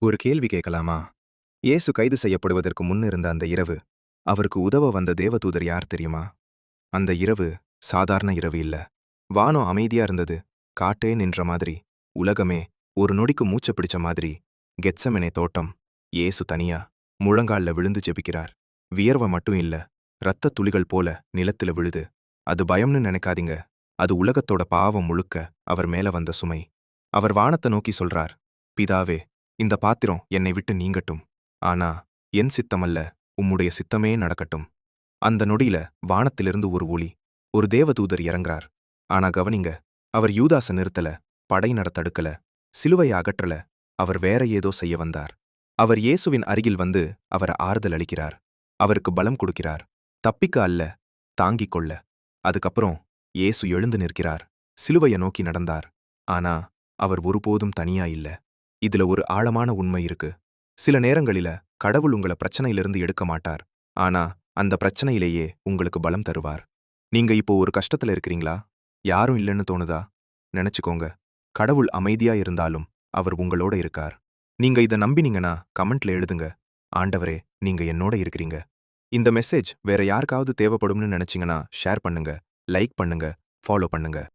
ஒரு கேள்வி கேட்கலாமா? இயேசு கைது செய்யப்படுவதற்கு முன் இருந்த அந்த இரவு, அவருக்கு உதவ வந்த தேவதூதர் யார் தெரியுமா? அந்த இரவு சாதாரண இரவு இல்ல. வானம் அமைதியா இருந்தது. காட்டே நின்ற மாதிரி. உலகமே ஒரு நொடிக்கு மூச்ச பிடிச்ச மாதிரி. கெத்செமனே தோட்டம். இயேசு தனியா முழங்கால்ல விழுந்து ஜெபிக்கிறார். வியர்வை மட்டும் இல்ல, இரத்தத் துளிகள் போல நிலத்துல விழுது. அது பயம்னு நினைக்காதீங்க. அது உலகத்தோட பாவம் முழுக்க அவர் மேல வந்த சுமை. அவர் வானத்த நோக்கி சொல்றார், பிதாவே, இந்த பாத்திரம் என்னை விட்டு நீங்கட்டும். ஆனா என் சித்தமல்ல, உம்முடைய சித்தமே நடக்கட்டும். அந்த நொடியில வானத்திலிருந்து ஒரு ஒளி. ஒரு தேவதூதர் இறங்குறார். ஆனா கவனிங்க, அவர் யூதாச நிறுத்தல, படை நடத்தடுக்கல, சிலுவைய அகற்றல. அவர் வேற ஏதோ செய்ய வந்தார். அவர் இயேசுவின் அருகில் வந்து அவர ஆறுதல் அளிக்கிறார். அவருக்கு பலம் கொடுக்கிறார். தப்பிக்க அல்ல, தாங்கிக் கொள்ள. அதுக்கப்புறம் இயேசு எழுந்து நிற்கிறார். சிலுவைய நோக்கி நடந்தார். ஆனா அவர் ஒருபோதும் தனியா இல்ல. இதுல ஒரு ஆழமான உண்மை இருக்கு. சில நேரங்களில கடவுள் உங்கள பிரச்சனையிலிருந்து எடுக்க மாட்டார். ஆனா அந்த பிரச்சனையிலேயே உங்களுக்கு பலம் தருவார். நீங்க இப்போ ஒரு கஷ்டத்துல இருக்கிறீங்களா? யாரும் இல்லைன்னு தோணுதா? நினைச்சுக்கோங்க. கடவுள் அமைதியா இருந்தாலும் அவர் உங்களோட இருக்கார். நீங்க இத நம்பினீங்கன்னா கமெண்ட்ல எழுதுங்க. ஆண்டவரே, நீங்க என்னோட இருக்கிறீங்க. இந்த மெசேஜ் வேற யாருக்காவது தேவைப்படும்னு நினைச்சீங்கன்னா ஷேர் பண்ணுங்க, லைக் பண்ணுங்க, ஃபாலோ பண்ணுங்க.